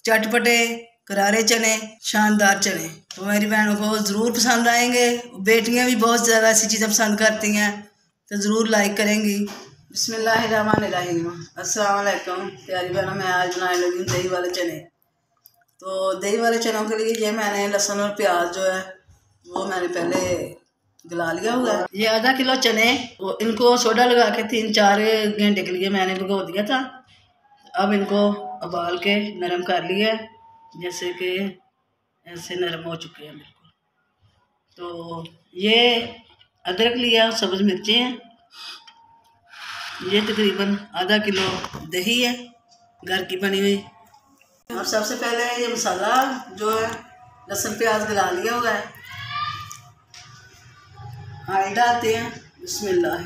चटपटे करारे चने, शानदार चने। तो मेरी बहनों को ज़रूर पसंद आएंगे। बेटियां भी बहुत ज़्यादा ऐसी चीज़ें पसंद करती हैं, तो ज़रूर लाइक करेंगी। बिस्मिल्लाहिर्रहमानिर्रहीम। अस्सलाम वालेकुम प्यारी बहनों, मैं आज बनाने लगी हूँ दही वाले चने। तो दही वाले चनों के लिए ये मैंने लहसुन और प्याज जो है वो मैंने पहले गला लिया हुआ है। ये आधा किलो चने, इनको सोडा लगा के 3-4 घंटे के लिए मैंने भिगो दिया था। अब इनको उबाल के नरम कर लिया, जैसे कि ऐसे नरम हो चुके हैं बिल्कुल। तो ये अदरक लिया, सब्ज़ मिर्चें हैं, ये तकरीबन आधा किलो दही है घर की बनी हुई। अब सबसे पहले ये मसाला जो है लहसुन प्याज गला लिया हुआ है, ऑयल डालते हैं। बिस्मिल्लाह।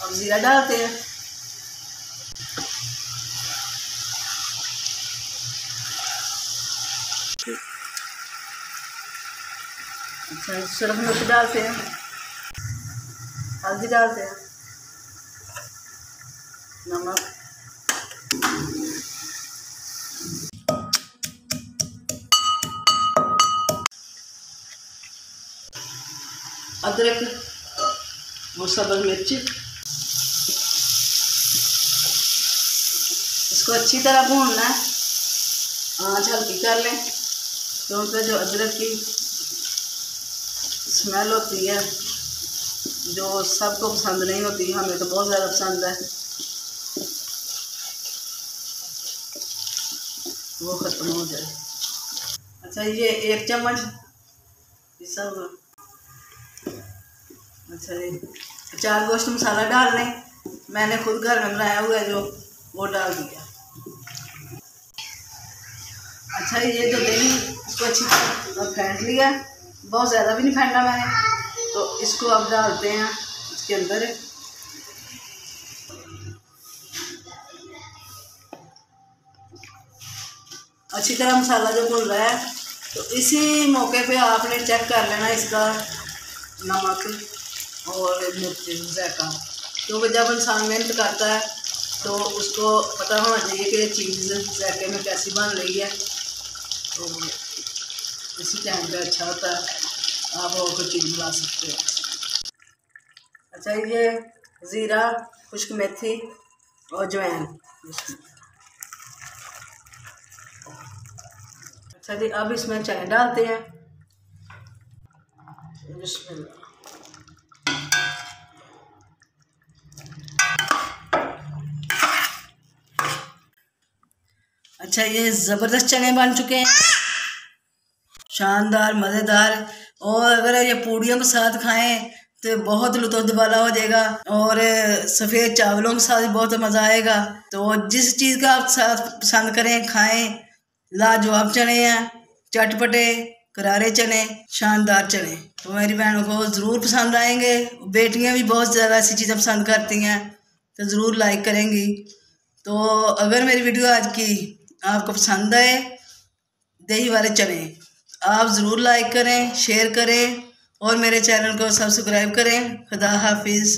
अब जीरा डालते हैं। अच्छा, सूरज मिर्च डालते हैं, हल्दी डालते हैं, नमक, अदरक और सब्ज़ मिर्च। इसको अच्छी तरह भूनना है, आँच हल्की कर लें, क्योंकि जो अदरक की स्मेल होती है जो सबको पसंद नहीं होती, हमें तो बहुत ज़्यादा पसंद है, वो ख़त्म हो जाए। अच्छा, ये 1 चम्मच पिसा हुआ। अच्छा, ये 4 गोश्त मसाला डाल लें, मैंने खुद घर में बनाया हुआ है जो, वो डाल दिया। अच्छा, ये जो दही इसको अच्छी तरह फेंट लिया, बहुत ज़्यादा भी नहीं फेंटा मैंने, तो इसको अब डालते हैं इसके अंदर। अच्छी तरह मसाला जो भुन रहा है, तो इसी मौके पे आपने चेक कर लेना इसका नमक और मिर्च जायका, क्योंकि जब इंसान मेहनत करता है तो उसको पता होना चाहिए कि चीज़ जायके में कैसी बन रही है, तो इसी टाइम पे अच्छा होता है, आप और कोई चीज़ बना सकते हो। अच्छा, ये ज़ीरा, खुश्क मेथी और अजवाइन। अच्छा जी, अब इसमें चने डालते हैं। बिस्मिल्लाह। अच्छा, ये ज़बरदस्त चने बन चुके हैं, शानदार, मज़ेदार। और अगर ये पूड़ियों के साथ खाएं तो बहुत लुत्फ़ वाला हो जाएगा, और सफ़ेद चावलों के साथ बहुत मज़ा आएगा। तो जिस चीज़ का आप साथ पसंद करें खाएं। लाजवाब चने हैं, चटपटे करारे चने, शानदार चने। तो मेरी बहनों को ज़रूर पसंद आएंगे। बेटियां भी बहुत ज़्यादा ऐसी चीज़ें पसंद करती हैं, तो ज़रूर लाइक करेंगी। तो अगर मेरी वीडियो आज की आपको पसंद आए, दही वाले चने, आप ज़रूर लाइक करें, शेयर करें और मेरे चैनल को सब्सक्राइब करें। खुदा हाफिज़।